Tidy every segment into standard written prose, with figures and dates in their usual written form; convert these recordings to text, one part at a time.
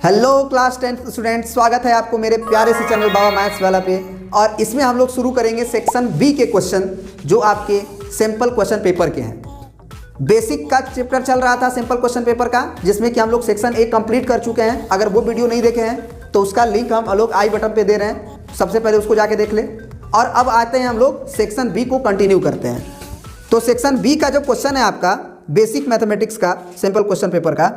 Hello class 10 student, स्वागत है आपको मेरे प्यारे से चैनल बाबा मैथ्स वाला पे। और इसमें हम लोग शुरू करेंगे सेक्शन बी के क्वेश्चन जो आपके सिंपल क्वेश्चन पेपर के हैं। बेसिक का चैप्टर चल रहा था सिंपल क्वेश्चन पेपर का, जिसमें कि हम लोग सेक्शन ए कंप्लीट कर चुके हैं। अगर वो वीडियो नहीं देखे हैं तो उसका लिंक हम लोग आई बटन पे दे रहे हैं, सबसे पहले उसको जाके देख ले। और अब आते हैं हम लोग सेक्शन बी को कंटिन्यू करते हैं। तो सेक्शन बी का जो क्वेश्चन है आपका बेसिक मैथमेटिक्स का सिंपल क्वेश्चन पेपर का,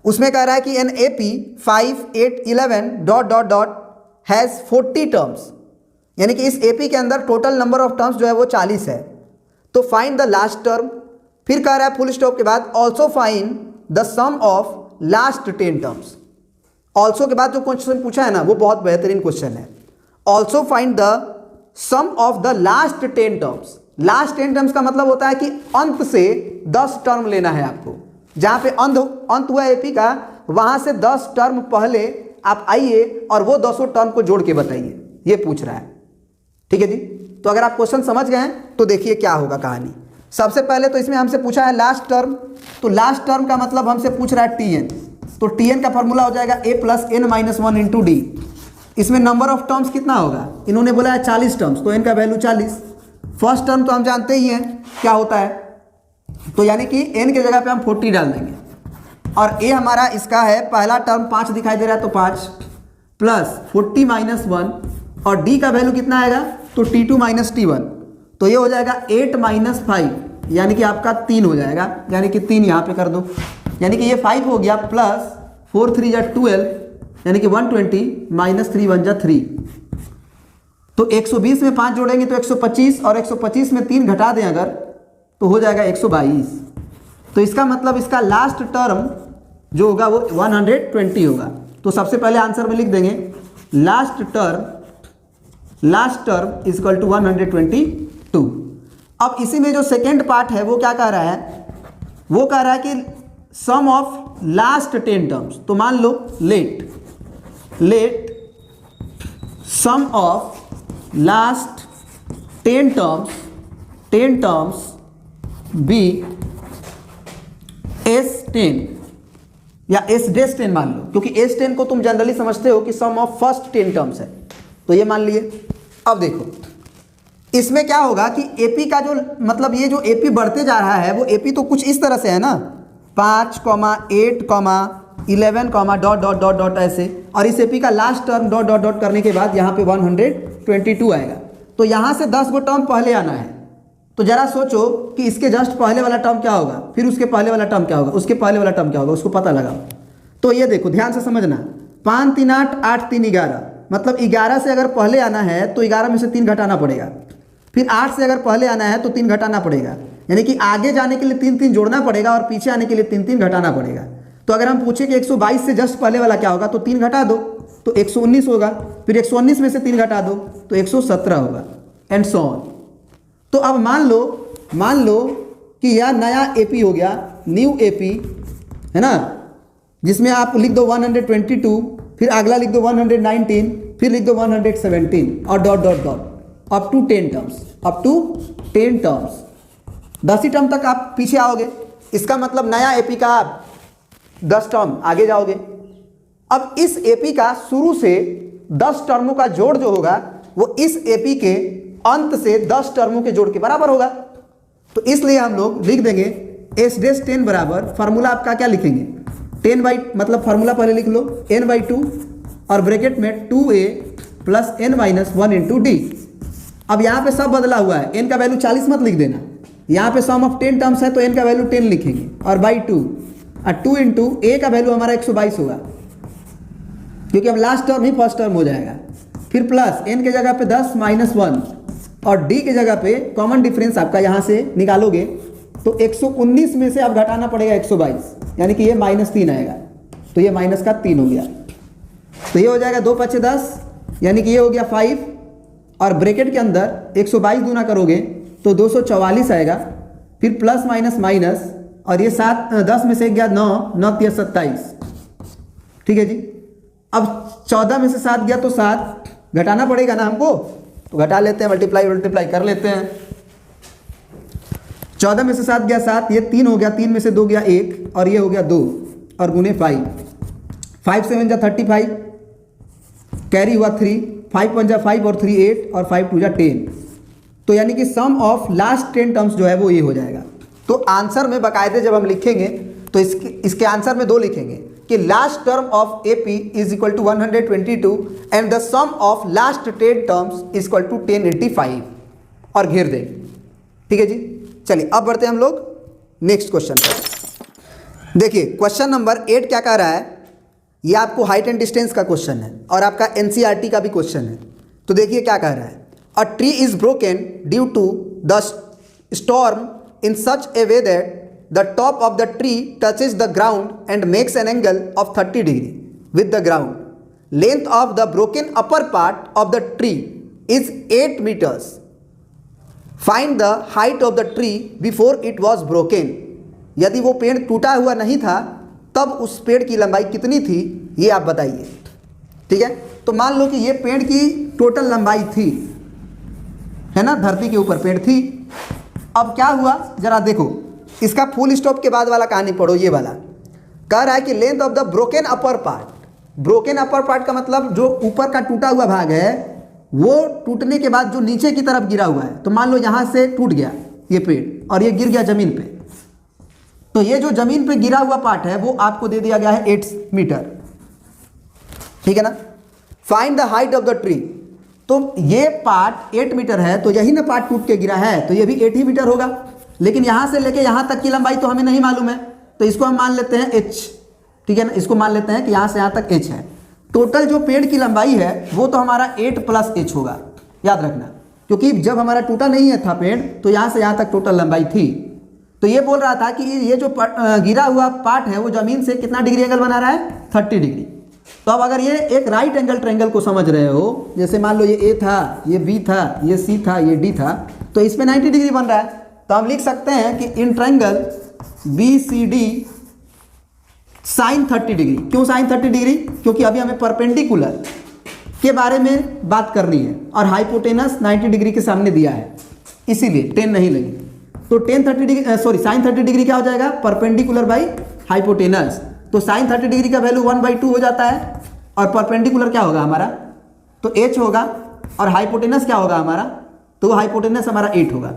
उसमें कह रहा है कि an A P 5, 8, 11 dot dot dot has 40 terms, यानी कि इस ए पी के अंदर टोटल नंबर ऑफ टर्म्स जो है वो 40 है। तो फाइंड द लास्ट टर्म। फिर कह रहा है फुल स्टॉप के बाद also find the sum of last 10 terms. Also के बाद जो क्वेश्चन पूछा है ना वो बहुत बेहतरीन क्वेश्चन है। Also find the sum of the last 10 terms. Last 10 terms का मतलब होता है कि अंत से 10 टर्म लेना है आपको। जहाँ पे अंत हुआ एपी का, वहाँ से 10 टर्म पहले आप आइए और वो 10 टर्म को जोड़ के बताइए, ये पूछ रहा है। ठीक है जी। तो अगर आप क्वेश्चन समझ गए हैं तो देखिए क्या होगा कहानी। सबसे पहले तो इसमें हमसे पूछा है लास्ट टर्म। तो लास्ट टर्म का मतलब हमसे पूछ रहा है टीएन। तो टीएन का फॉर्मूला हो जाएगा a plus n minus 1 into D. इसमें नंबर ऑफ टर्म्स कितना होगा, इन्होंने बोला है 40 टर्म्स, तो n का वैल्यू 40। फर्स्ट टर्म तो हम जानते ही हैं क्या होता है, तो यानी कि n के जगह पे हम 40 डाल देंगे। और a हमारा इसका है, पहला टर्म 5 दिखाई दे रहा है तो 5 प्लस 40 माइनस 1, और d का वैल्यू कितना आएगा तो t2 माइनस t1, तो ये हो जाएगा 8 माइनस 5, यानी कि आपका 3 हो जाएगा, यानी कि 3 यहाँ पे कर दो, यानी कि ये 5 हो गया प्लस 4 3 जा 12, यानी कि 120 माइनस 3 1 जा 3। तो 120 में 5 जोड़ेंगे तो 125, और 125 में 3 घटा दें अगर तो हो जाएगा 122। तो इसका मतलब इसका लास्ट टर्म जो होगा वो 120 होगा। तो सबसे पहले आंसर में लिख देंगे last term is equal to 122। अब इसी में जो सेकेंड पार्ट है वो क्या कह रहा है, वो कह रहा है कि सम ऑफ लास्ट 10 टर्म्स। तो मान लो let sum of last 10 terms be S10 या S-10 मान लो, क्योंकि S10 को तुम जनरली समझते हो कि सम ऑफ फर्स्ट 10 टर्म्स है, तो ये मान लिए। अब देखो इसमें क्या होगा कि AP का जो मतलब ये जो AP बढ़ते जा रहा है वो AP तो कुछ इस तरह से है ना, 5, 8, 11, डॉट डॉट डॉट डॉट ऐसे, और इस AP का last term dot dot dot करने के बाद यहाँ पे 122 आएगा। तो यहाँ से 10 गो टर्म पहले आना है। तो जरा सोचो कि इसके जस्ट पहले वाला टर्म क्या होगा, फिर उसके पहले वाला टर्म क्या होगा, उसके पहले वाला टर्म क्या होगा, उसको पता लगाओ। तो ये देखो ध्यान से समझना, 5 3 8 8 3 11, मतलब 11 से अगर पहले आना है तो 11 में से 3 घटाना पड़ेगा। फिर 8 से अगर पहले आना है तो 3 घटाना पड़ेगा, यानी कि आगे जाने के लिए 3 3 जोड़ना पड़ेगा और पीछे आने के लिए 3 3 घटाना पड़ेगा। तो अगर हम पूछे कि 122 से जस्ट पहले वाला क्या होगा, तो 3 घटा दो तो 119 होगा, फिर 119 में से 3 घटा दो तो 117 होगा, एंड सो ऑन। तो अब मान लो कि यह नया एपी हो गया, न्यू एपी है ना, जिसमें आप लिख दो 122, फिर अगला लिख दो 119, फिर लिख दो 117 और dot dot dot up to 10 terms. 10 ही टर्म तक आप पीछे आओगे, इसका मतलब नया एपी का आप 10 टर्म आगे जाओगे। अब इस एपी का शुरू से 10 टर्मों का जोड़ जो होगा वो इस एपी के अंत से 10 टर्मों के जोड़ के बराबर होगा। तो इसलिए हम लोग लिख देंगे S-10 बराबर, फार्मूला आपका क्या लिखेंगे, 10 बाई, मतलब फार्मूला पहले लिख लो n/2 और ब्रैकेट में 2a plus n minus 1 into D. अब यहाँ पे सब बदला हुआ है, n का वैल्यू 40 मत लिख देना, यहाँ पे सम ऑफ 10 टर्म्स है तो n का वैल्यू 10 लिखेंगे, और बाई 2, और 2 इंटू a का वैल्यू हमारा 122 होगा, क्योंकि अब लास्ट टर्म ही फर्स्ट टर्म हो जाएगा। फिर प्लस n के जगह पे 10 माइनस 1, और d के जगह पे कॉमन डिफरेंस आपका यहाँ से निकालोगे तो 119 में से आप घटाना पड़ेगा 122, यानी कि ये -3 आएगा, तो ये माइनस का 3 हो गया। तो ये हो जाएगा 2 5 10, यानी कि ये हो गया 5, और ब्रैकेट के अंदर 122 गुना करोगे तो 244 आएगा, फिर प्लस माइनस माइनस, और ये 10 में से गया 9 9 3 27। ठीक है जी। अब 14 में से 7 गया तो 7 घटाना पड़ेगा ना हमको, तो घटा लेते हैं, मल्टीप्लाई कर लेते हैं। 14 में से 7 गया 7, ये 3 हो गया, 3 में से 2 गया 1, और ये हो गया 2, और गुने 5। 5 7 जा 35, कैरी हुआ 3, 5 1 जा 5 और 3 8 और 5 2 जा 10। तो यानी कि सम ऑफ लास्ट 10 टर्म्स जो है वो ये हो जाएगा। तो आंसर में बाकायदे जब हम लिखेंगे तो इसके आंसर में 2 लिखेंगे कि last term of AP is equal to 122 and the sum of last 10 terms is equal to 1085 और घेर देंगे। ठीक है जी। चलिए अब बढ़ते हैं हम लोग नेक्स्ट क्वेश्चन पर। देखिए क्वेश्चन नंबर 8 क्या कह रहा है, ये आपको हाइट एंड डिस्टेंस का क्वेश्चन है और आपका NCERT का भी क्वेश्चन है। तो देखिए क्या कह रहा है, a tree is broken due to the storm in such a way that the top of the tree touches the ground and makes an angle of 30 degree with the ground. Length of the broken upper part of the tree is 8 meters. Find the height of the tree before it was broken. यदि वो पेड़ टूटा हुआ नहीं था तब उस पेड़ की लंबाई कितनी थी ये आप बताइए। ठीक है, तो मान लो कि ये पेड़ की टोटल लंबाई थी, है ना, धरती के ऊपर पेड़ थी। अब क्या हुआ जरा देखो, इसका फुल स्टॉप के बाद वाला कहानी पढ़ो, ये वाला कह रहा है कि length of the broken upper part. Broken upper part का मतलब जो ऊपर का टूटा हुआ भाग है वो टूटने के बाद जो नीचे की तरफ गिरा हुआ है। तो मान लो यहाँ से टूट गया ये पेड़ और ये गिर गया जमीन पे, तो ये जो जमीन पे गिरा हुआ पार्ट है वो आपको दे दिया गया है 8 मीटर। ठीक है ना। Find the height of the tree. तो ये पार्ट 8 मीटर है, तो यही ना पार्ट टूट के गिरा है, तो ये भी 8 ही मीटर होगा। लेकिन यहाँ से लेके यहाँ तक की लंबाई तो हमें नहीं मालूम है, तो इसको हम मान लेते हैं h। ठीक है ना, इसको मान लेते हैं कि यहाँ से यहाँ तक h है। टोटल जो पेड़ की लंबाई है वो तो हमारा 8 + h होगा, याद रखना, क्योंकि जब हमारा टूटा नहीं है था पेड़ तो यहाँ से यहाँ तक टोटल लंबाई थी। तो ये बोल रहा था कि ये जो गिरा हुआ पार्ट है वो जमीन से कितना डिग्री एंगल बना रहा है, 30 डिग्री। तो अब अगर ये एक राइट एंगल ट्रायंगल को समझ रहे हो, जैसे मान लो ये A था, ये B था, ये C था, ये D था, तो इस पर 90 डिग्री बन रहा है। तो हम लिख सकते हैं कि in triangle BCD sine 30 degree. क्यों साइन 30 डिग्री? क्योंकि अभी हमें परपेंडिकुलर के बारे में बात करनी है और हाइपोटेनस 90 डिग्री के सामने दिया है, इसीलिए 10 नहीं लगी। तो साइन 30 डिग्री क्या हो जाएगा, परपेंडिकुलर बाई हाइपोटेनस। तो साइन 30 डिग्री का वैल्यू 1/2 हो जाता है और परपेंडिकुलर क्या होगा हमारा, तो h होगा, और हाइपोटेनस क्या होगा हमारा, तो वो हाइपोटेनस हमारा 8 होगा।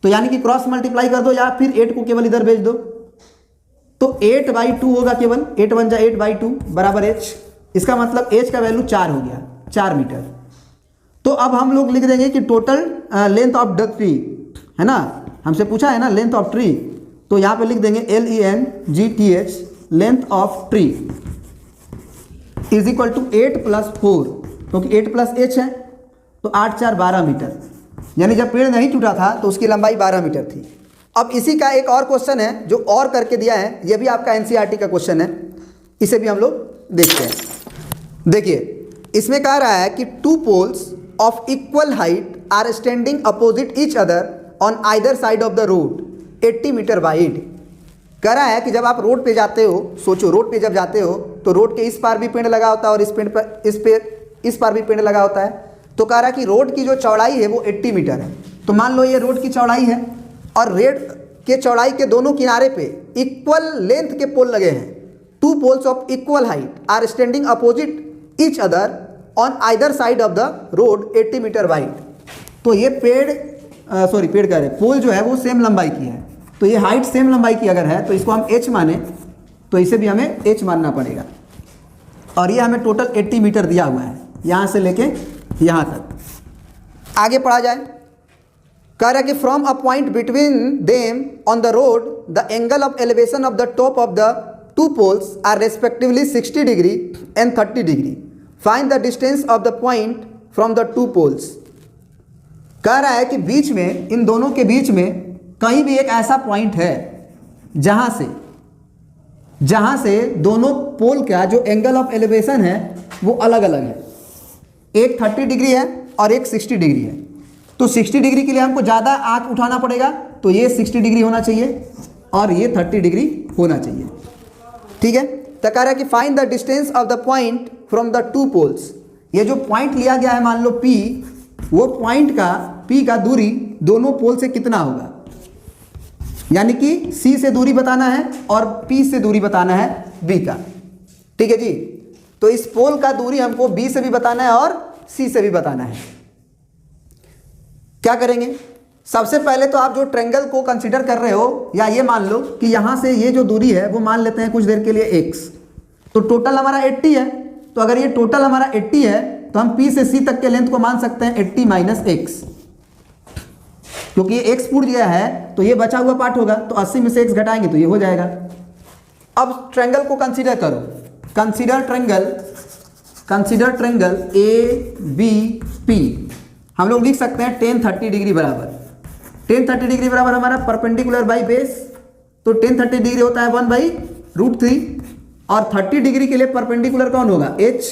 तो यानी कि क्रॉस मल्टीप्लाई कर दो या फिर 8 को केवल इधर भेज दो, तो 8/2 होगा केवल, 8 1 जा 8/2 बराबर h। इसका मतलब h का वैल्यू 4 हो गया, 4 मीटर। तो अब हम लोग लिख देंगे कि total length of the tree, है ना, हमसे पूछा है ना लेंथ ऑफ ट्री, तो यहाँ पे लिख देंगे LENGTH length of tree is equal to 8 + 4, क्योंकि 8 + h है, तो 8 4 12 मीटर। यानी जब पेड़ नहीं टूटा था तो उसकी लंबाई 12 मीटर थी। अब इसी का एक और क्वेश्चन है जो और करके दिया है, ये भी आपका NCERT का क्वेश्चन है, इसे भी हम लोग देखते हैं। देखिए इसमें कह रहा है कि 2 poles of equal height are standing opposite each other on either side of the road 80 metre wide. कह रहा है कि जब आप रोड पे जाते हो, सोचो रोड पे जब जाते हो तो रोड के इस पार भी पेड़ लगा होता है और इस पार भी पेड़ लगा होता है। तो कह रहा है कि रोड की जो चौड़ाई है वो 80 मीटर है। तो मान लो ये रोड की चौड़ाई है और रेड के चौड़ाई के दोनों किनारे पे इक्वल लेंथ के पोल लगे हैं। 2 poles of equal height are standing opposite each other on either side of the road 80 metre wide. तो ये पेड़ कह रहे पोल जो है वो सेम लंबाई की है, तो ये हाइट सेम लंबाई की अगर है तो इसको हम h माने, तो इसे भी हमें h मानना पड़ेगा। और ये हमें टोटल 80 मीटर दिया हुआ है, यहाँ से लेके यहाँ तक। आगे पढ़ा जाए, कह रहा है कि from a point between them on the road the angle of elevation of the top of the 2 poles are respectively 60 degree and 30 degree. Find the distance of the point from the 2 poles. कह रहा है कि बीच में, इन दोनों के बीच में कहीं भी एक ऐसा पॉइंट है जहां से दोनों पोल का जो एंगल ऑफ एलिवेशन है वो अलग अलग है। एक 30 डिग्री है और एक 60 डिग्री है। तो 60 डिग्री के लिए हमको ज़्यादा आंख उठाना पड़ेगा, तो ये 60 डिग्री होना चाहिए और ये 30 डिग्री होना चाहिए। ठीक है, तो कह रहा है कि find the distance of the point from the 2 poles. ये जो पॉइंट लिया गया है मान लो P, वो पॉइंट का P का दूरी दोनों पोल से कितना होगा, यानी कि C से दूरी बताना है और P से दूरी बताना है B का। ठीक है जी। तो इस पोल का दूरी हमको बी से भी बताना है और सी से भी बताना है। क्या करेंगे, सबसे पहले तो आप जो ट्रायंगल को कंसीडर कर रहे हो, या ये मान लो कि यहां से ये जो दूरी है वो मान लेते हैं कुछ देर के लिए x, तो टोटल हमारा 80 है। तो अगर ये टोटल हमारा 80 है तो हम P से C तक के लेंथ को मान सकते हैं 80 माइनस x, क्योंकि ये x पूछ गया है तो ये बचा हुआ पार्ट होगा, तो 80 में से x घटाएंगे तो ये हो जाएगा। अब ट्रायंगल को कंसीडर करो, कंसीडर ट्रायंगल ABP। हम लोग लिख सकते हैं tan 30 डिग्री बराबर, tan 30 डिग्री बराबर हमारा परपेंडिकुलर बाई बेस, तो tan 30 डिग्री होता है 1/√3, और 30 डिग्री के लिए परपेंडिकुलर कौन होगा, h,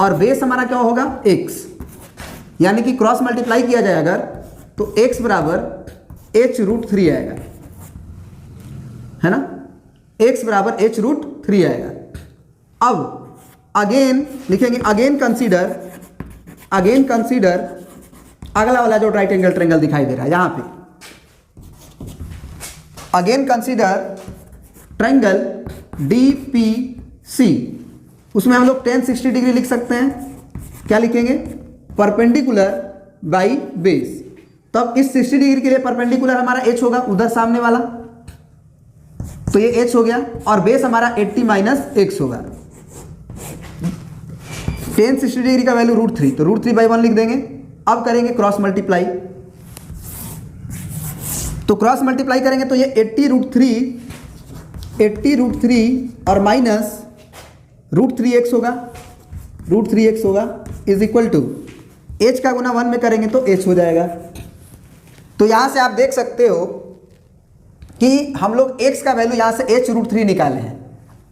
और बेस हमारा क्या होगा, x, यानी कि क्रॉस मल्टीप्लाई किया जाए अगर तो x बराबर h√3 आएगा, है ना, x बराबर h√3 आएगा। अब अगेन लिखेंगे, अगेन कंसीडर अगला वाला जो राइट एंगल ट्रायंगल दिखाई दे रहा है यहां पे, अगेन कंसीडर ट्रायंगल DPC। उसमें हम लोग tan 60 डिग्री लिख सकते हैं, क्या लिखेंगे, परपेंडिकुलर बाई बेस। तो अब इस 60 डिग्री के लिए परपेंडिकुलर हमारा h होगा, उधर सामने वाला, तो ये h हो गया, और बेस हमारा 80 माइनस x होगा। tan 60 डिग्री का वैल्यू √3, तो √3/1 लिख देंगे। अब करेंगे क्रॉस मल्टीप्लाई, तो क्रॉस मल्टीप्लाई करेंगे तो ये 80√3 और माइनस √3x होगा, इज इक्वल टू h का गुना 1 में करेंगे तो h हो जाएगा। तो यहां से आप देख सकते हो कि हम लोग x का वैल्यू यहां से h√3 निकाले हैं,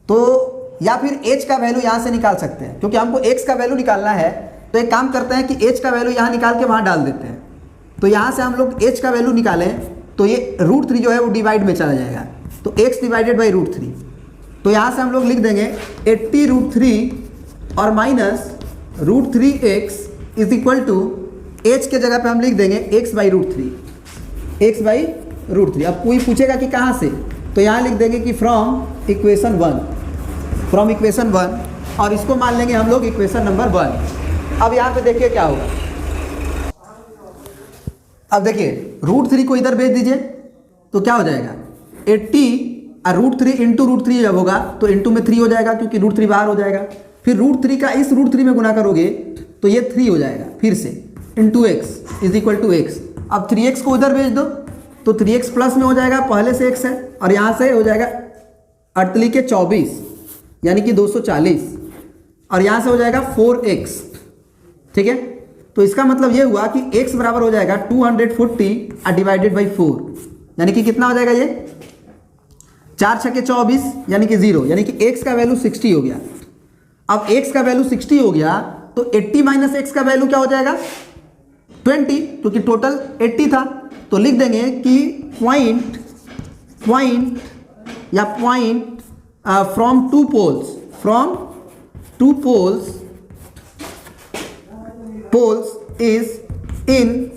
तो या फिर h का वैल्यू यहां से निकाल सकते हैं, क्योंकि हमको x का वैल्यू निकालना है। तो एक काम करते हैं कि h का वैल्यू यहां निकाल के वहां डाल देते हैं, तो यहां से हम लोग h का वैल्यू निकालें तो ये √3 जो है वो डिवाइड में चला जाएगा, तो x डिवाइडेड बाई √3, तो यहां से हम लोग लिख देंगे 80√3 और minus √3x is equal to h के जगह पे हम लिख देंगे x/√3। अब कोई पूछेगा कि कहाँ से, तो यहाँ लिख देंगे कि फ्रॉम इक्वेशन 1, और इसको मान लेंगे हम लोग इक्वेशन नंबर 1। अब यहाँ पे देखिए क्या होगा, अब देखिए √3 को इधर भेज दीजिए तो क्या हो जाएगा, 80 और √3 इंटू √3 जब होगा तो इंटू में 3 हो जाएगा, क्योंकि √3 बाहर हो जाएगा। फिर √3 का इस √3 में गुना करोगे तो ये 3 हो जाएगा, फिर से into x is equal to x। अब 3x को उधर भेज दो तो 3x प्लस में हो जाएगा, पहले से x है, और यहाँ से हो जाएगा 48 के 24 यानी कि 240, और यहाँ से हो जाएगा 4x, ठीक है। तो इसका मतलब ये हुआ कि x बराबर हो जाएगा 240 डिवाइडेड बाई 4, यानी कि कितना हो जाएगा, ये 4 × 6 = 24 यानी कि 0, यानी कि x का वैल्यू 60 हो गया। अब x का वैल्यू 60 हो गया तो 80 माइनस x का वैल्यू क्या हो जाएगा, 20, क्योंकि टोटल 80 था, तो लिख देंगे कि point from two poles is in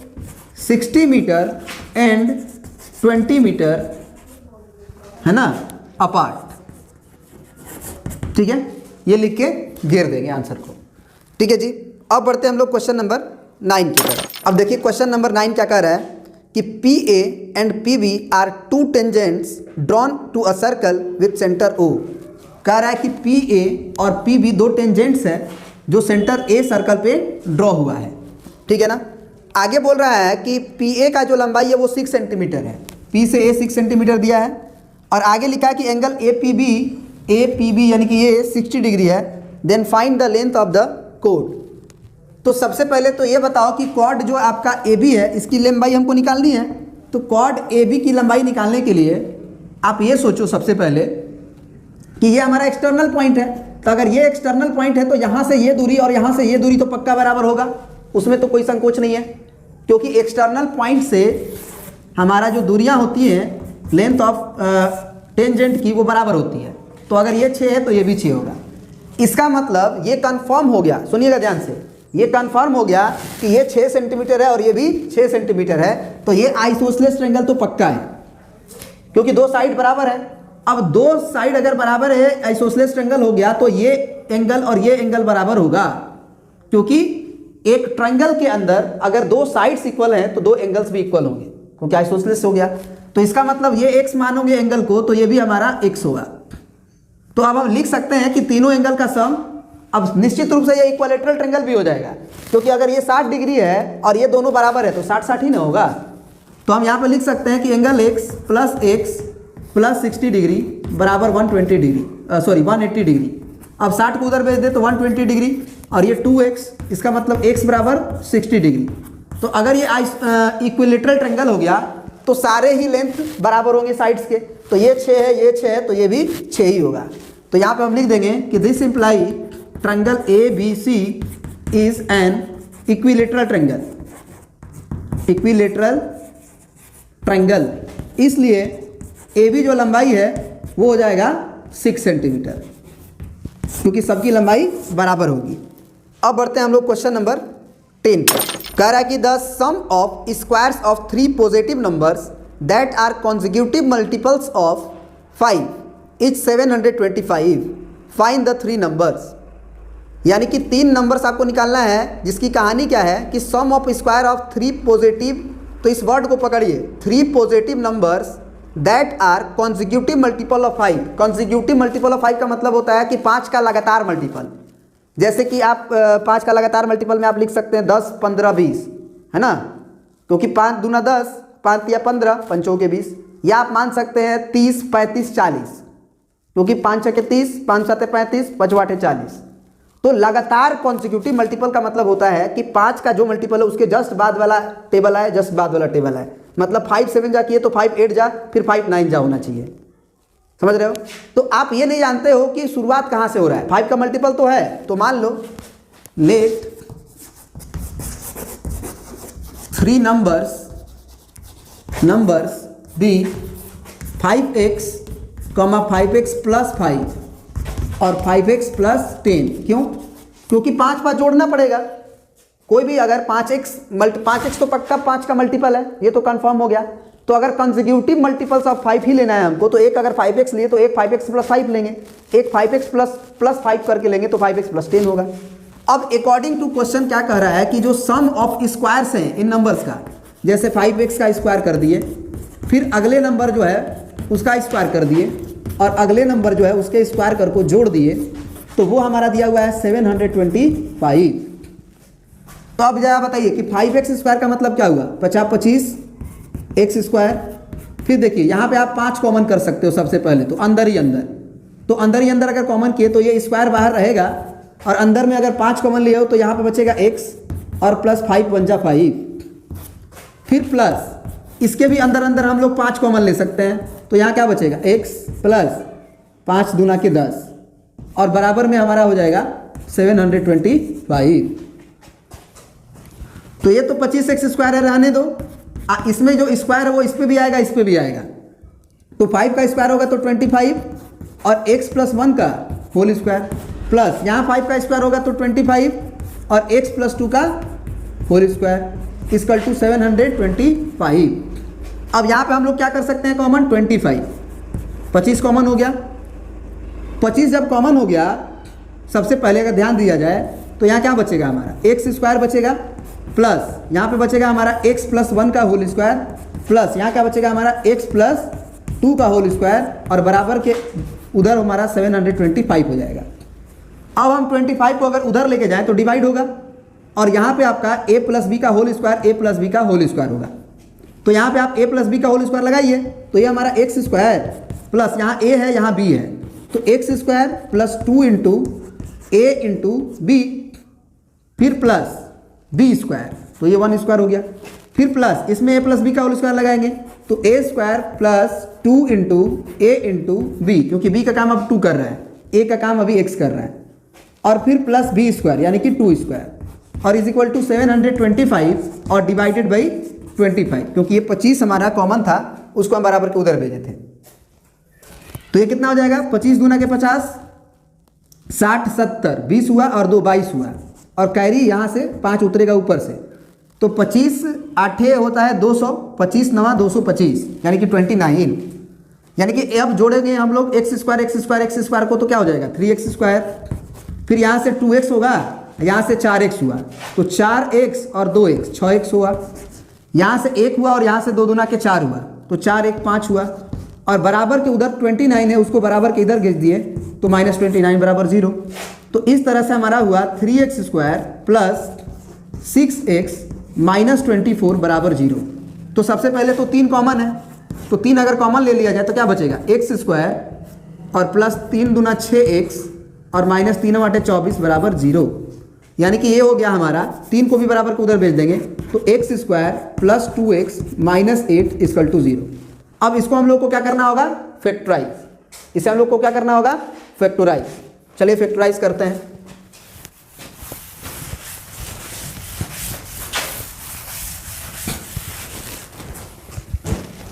60 metre and 20 metre, है ना, अपार्ट, ठीक है। ये लिख के घेर देंगे आंसर को, ठीक है जी। अब बढ़ते हैं हम लोग क्वेश्चन नंबर 9 की तरफ। अब देखिए क्वेश्चन नंबर 9 क्या कह रहा है कि PA and PB are 2 tangents drawn to a circle with centre O। कह रहा है कि PA और PB 2 टेंजेंट्स हैं जो सेंटर A सर्कल पे ड्रॉ हुआ है, ठीक है ना। आगे बोल रहा है कि PA का जो लंबाई है वो 6 सेंटीमीटर है, P से A 6 सेंटीमीटर दिया है, और आगे लिखा है कि एंगल APB यानी कि ये 60 डिग्री है। Then find the length of the chord. तो सबसे पहले तो ये बताओ कि कॉर्ड जो आपका AB है इसकी लंबाई हमको निकालनी है। तो कॉर्ड AB की लंबाई निकालने के लिए आप ये सोचो सबसे पहले कि ये हमारा एक्सटर्नल पॉइंट है, तो अगर ये एक्सटर्नल पॉइंट है तो यहाँ से ये दूरी और यहाँ से ये दूरी तो पक्का बराबर होगा, उसमें तो कोई संकोच नहीं है, क्योंकि एक्सटर्नल पॉइंट से हमारा जो दूरियाँ होती हैं लेंथ ऑफ टेंजेंट की वो बराबर होती है। तो अगर ये 6 है तो ये भी 6 होगा। इसका मतलब ये कंफर्म हो गया, सुनिएगा ध्यान से, ये कंफर्म हो गया कि ये 6 सेंटीमीटर है और ये भी 6 सेंटीमीटर है, तो ये आइसोसेलेस ट्रायंगल तो पक्का है, क्योंकि 2 साइड बराबर है। अब 2 साइड अगर बराबर है, आइसोसेलेस ट्रायंगल हो गया, तो ये एंगल और ये एंगल बराबर होगा, क्योंकि एक ट्रायंगल के अंदर अगर दो साइड्स इक्वल हैं तो दो एंगल्स भी इक्वल होंगे, क्योंकि आइसोसेलेस हो गया। तो इसका मतलब ये x मानोगे एंगल को तो ये भी हमारा x होगा। तो अब हम लिख सकते हैं कि तीनों एंगल का सम, अब निश्चित रूप से ये इक्विलैटरल ट्रायंगल भी हो जाएगा, क्योंकि अगर ये 60 डिग्री है और ये दोनों बराबर है तो 60-60 ही ना होगा। तो हम यहाँ पे लिख सकते हैं कि एंगल x प्लस 60 डिग्री बराबर 180 डिग्री। अब 60 को उधर भेज दे तो 120 डिग्री, और ये 2x, इसका मतलब x बराबर 60 डिग्री। तो अगर ये इक्विलैटरल ट्रायंगल हो गया तो सारे ही लेंथ बराबर होंगे साइड्स के, तो ये 6 है, ये 6 है, तो ये भी 6 ही होगा। तो यहाँ पे हम लिख देंगे कि this imply triangle ABC is an equilateral triangle. इसलिए AB जो लंबाई है वो हो जाएगा 6 सेंटीमीटर, क्योंकि सबकी लंबाई बराबर होगी। अब बढ़ते हैं हम लोग क्वेश्चन नंबर 10 पर। कह रहा है कि the sum of squares of 3 positive numbers that are consecutive multiples of 5 is 725। Find the 3 numbers. यानी कि 3 नंबर्स आपको निकालना है, जिसकी कहानी क्या है कि sum of square of 3 positive, तो इस वर्ड को पकड़िए, 3 positive numbers that are consecutive multiple of 5। Consecutive multiple of 5 का मतलब होता है कि 5 का लगातार मल्टीपल। जैसे कि आप 5 का लगातार मल्टीपल में आप लिख सकते हैं 10, 15, 20, है ना, क्योंकि 5 दूना 10, 5 या 15, 5 के 20। या आप मान सकते हैं 30, 35, 40, क्योंकि 5 6 के 30, 5 7 35, 5 8 40। तो लगातार कॉन्सिक्यूटिव मल्टीपल का मतलब होता है कि 5 का जो मल्टीपल है उसके जस्ट बाद वाला टेबल आए, जस्ट बाद वाला टेबल आए। मतलब 5 7 जा किए तो 5 8 जा, फिर 5 9 जा होना चाहिए। समझ रहे हो? तो आप ये नहीं जानते हो कि शुरुआत कहाँ से हो रहा है। 5 का मल्टीपल तो है, तो मान लो let 3 numbers be 5x, 5x plus 5 और 5x प्लस 10। क्यों? क्योंकि 5 जोड़ना पड़ेगा। कोई भी अगर 5x तो पक्का 5 का मल्टीपल है, ये तो कंफर्म हो गया। तो अगर कंसेक्यूटिव मल्टीपल्स ऑफ 5 ही लेना है हमको, तो एक अगर 5x लिए तो एक 5x प्लस 5 लेंगे, एक 5x प्लस 5 करके लेंगे तो 5x प्लस 10 होगा। अब अकॉर्डिंग टू क्वेश्चन क्या कह रहा है कि जो सम ऑफ स्क्वायर्स हैं इन नंबर्स का, जैसे 5x का स्क्वायर कर दिए, फिर अगले नंबर जो है उसका स्क्वायर कर दिए, और अगले नंबर जो है उसके स्क्वायर कर को जोड़ दिए, तो वो हमारा दिया हुआ है 725। तो अब जरा बताइए कि 5x स्क्वायर का मतलब क्या हुआ? 25 x स्क्वायर। फिर देखिए यहाँ पे आप 5 कॉमन कर सकते हो सबसे पहले, तो अंदर ही अंदर अगर कॉमन किए तो ये स्क्वायर बाहर रहेगा, और अंदर में अगर 5 कॉमन लिए हो तो यहाँ पे बचेगा x और प्लस 5 बन जा 5। फिर प्लस इसके भी अंदर हम लोग 5 कॉमन ले सकते हैं, तो यहाँ क्या बचेगा? x प्लस 5 दूना के 10, और बराबर में हमारा हो जाएगा 725। तो ये तो 25x स्क्वायर है, रहने दो। इसमें जो स्क्वायर है वो इस पे भी आएगा, इस पे भी आएगा। तो 5 का स्क्वायर होगा तो 25, और x प्लस 1 का होल स्क्वायर, प्लस यहाँ 5 का स्क्वायर होगा तो 25, और x प्लस 2 का होल स्क्वायर इक्वल टू 725। अब यहाँ पे हम लोग क्या कर सकते हैं कॉमन? 25 कॉमन हो गया। 25 जब कॉमन हो गया, सबसे पहले अगर ध्यान दिया जाए तो यहाँ क्या बचेगा? हमारा x स्क्वायर बचेगा, प्लस यहाँ पे बचेगा हमारा x प्लस 1 का होल स्क्वायर, प्लस यहाँ क्या बचेगा? हमारा x प्लस 2 का होल स्क्वायर, और बराबर के उधर हमारा 725 हो जाएगा। अब हम 25 को अगर उधर लेके जाएं तो डिवाइड होगा, और यहाँ पे आपका a प्लस बी का whole square, a plus B का होल स्क्वायर होगा। तो यहाँ पे आप a प्लस बी का होल स्क्वायर लगाइए, तो ये हमारा x स्क्वायर प्लस यहाँ a है, यहाँ b है, तो x square plus 2 into a into B, फिर प्लस b स्क्वायर, तो ये 1 स्क्वायर हो गया। फिर प्लस इसमें a प्लस बी का होल स्क्वायर लगाएंगे, तो a square plus 2 into a into B, क्योंकि b का काम अब 2 कर रहा है, a का काम अभी x कर रहा है, और फिर प्लस b स्क्वायर यानी कि 2 स्क्वायर, और इज इक्वल टू 725 और डिवाइडेड बाई 25, क्योंकि ये 25 हमारा कॉमन था, उसको हम बराबर के उधर भेजे थे। तो ये कितना हो जाएगा? 25 दूना के 50, 60 70, 20 हुआ, और 2 22 हुआ, और कैरी यहाँ से 5 उतरेगा ऊपर से, तो 25 8 होता है 200, 25 9 225 यानी कि 29। यानी कि अब जोड़ेंगे हम लोग x स्क्वायर को, तो क्या हो जाएगा? 3x स्क्वायर फिर यहाँ से 2x होगा, यहाँ से 4x हुआ, तो 4x और 2x 6x हुआ, यहाँ से 1 हुआ और यहाँ से 2 दूना के 4 हुआ, तो 4 1 5 हुआ, और बराबर के उधर 29 है, उसको बराबर के इधर भेज दिए तो -29 बराबर 0। तो इस तरह से हमारा हुआ 3x² प्लस 6x माइनस 24 बराबर 0। तो सबसे पहले तो 3 कॉमन है, तो 3 अगर कॉमन ले लिया जाए तो क्या बचेगा, x² और प्लस 3 दूना 6x और माइनस 3 वाटे 24 बराबर 0। यानी कि ये हो गया हमारा, 3 को भी बराबर को उधर भेज देंगे तो x² plus 2x minus 8 equal to 0। अब इसको हम लोग को क्या करना होगा, फैक्टराइज। इसे हम लोग को क्या करना होगा, फैक्टराइज। चलिए फैक्टराइज करते हैं।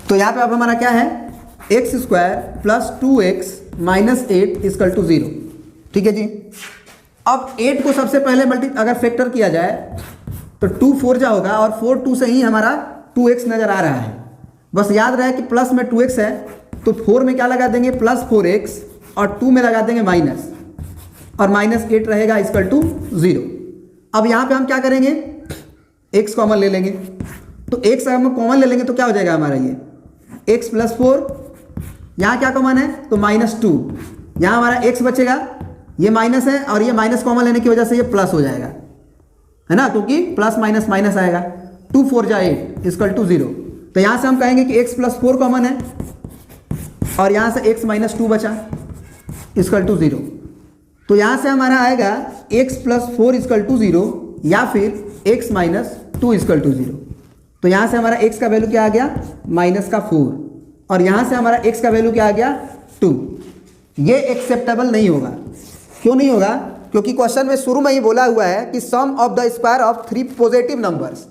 तो यहाँ पे अब हमारा क्या है, x² plus 2x minus 8 equal to 0। ठीक है जी। अब 8 को सबसे पहले अगर फैक्टर किया जाए तो 2 4 जा होगा, और 4 2 से ही हमारा 2x नजर आ रहा है। बस याद रहे कि प्लस में 2x है तो 4 में क्या लगा देंगे, प्लस 4x, और 2 में लगा देंगे माइनस, और माइनस 8 रहेगा इक्वल टू 0। अब यहाँ पे हम क्या करेंगे, x कॉमन ले लेंगे। तो x अगर हम कॉमन ले लेंगे तो क्या हो जाएगा हमारा, ये x प्लस 4, यहाँ क्या कॉमन है तो -2, यहाँ हमारा x बचेगा, ये माइनस है और ये माइनस कॉमन लेने की वजह से ये प्लस हो जाएगा, है ना, क्योंकि प्लस माइनस माइनस आएगा। 2 4 जा 8 इक्वल टू 0। तो यहाँ से हम कहेंगे कि x प्लस 4 कॉमन है, और यहाँ से x माइनस 2 बचा इक्वल टू 0। तो यहाँ से हमारा आएगा x प्लस 4 इक्वल टू 0, या फिर x माइनस 2 इक्वल टू 0। तो यहाँ से हमारा x का वैल्यू क्या आ गया, -4, और यहाँ से हमारा x का वैल्यू क्या आ गया, 2। ये एक्सेप्टेबल नहीं होगा। क्यों नहीं होगा, क्योंकि क्वेश्चन में शुरू में ही बोला हुआ है कि sum of the square of 3 positive numbers.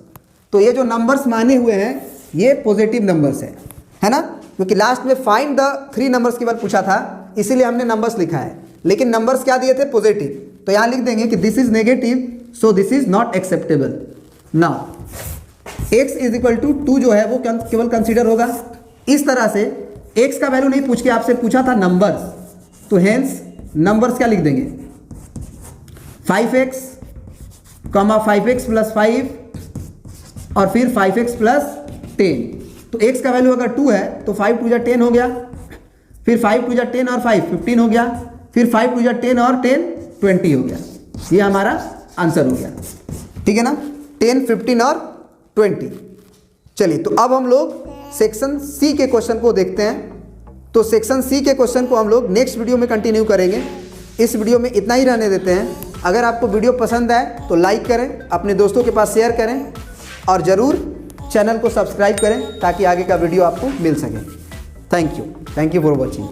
तो ये जो नंबर्स माने हुए हैं ये पॉजिटिव नंबर्स है ना, क्योंकि लास्ट में फाइंड द 3 नंबर्स केवल पूछा था, इसीलिए हमने नंबर्स लिखा है, लेकिन नंबर्स क्या दिए थे, पॉजिटिव। तो यहाँ लिख देंगे कि this is negative, so this is not acceptable. Now x is equal to 2 जो है वो केवल कंसीडर होगा। इस तरह से x का वैल्यू नहीं पूछ के आपसे पूछा था नंबर्स, तो हेंस नंबर्स क्या लिख देंगे, 5x, 5x प्लस 5, और फिर 5x प्लस 10। तो x का वैल्यू अगर 2 है तो 5 2 जा 10 हो गया, फिर 5 2 जा 10 और 5 15 हो गया, फिर 5 2 जा 10 और 10 20 हो गया। ये हमारा आंसर हो गया, ठीक है ना, 10 15 और 20। चलिए तो अब हम लोग सेक्शन सी के क्वेश्चन को देखते हैं। तो सेक्शन सी के क्वेश्चन को हम लोग नेक्स्ट वीडियो में कंटिन्यू करेंगे। इस वीडियो में इतना ही रहने देते हैं। अगर आपको वीडियो पसंद आए तो लाइक करें, अपने दोस्तों के पास शेयर करें, और ज़रूर चैनल को सब्सक्राइब करें ताकि आगे का वीडियो आपको मिल सके। Thank you for watching.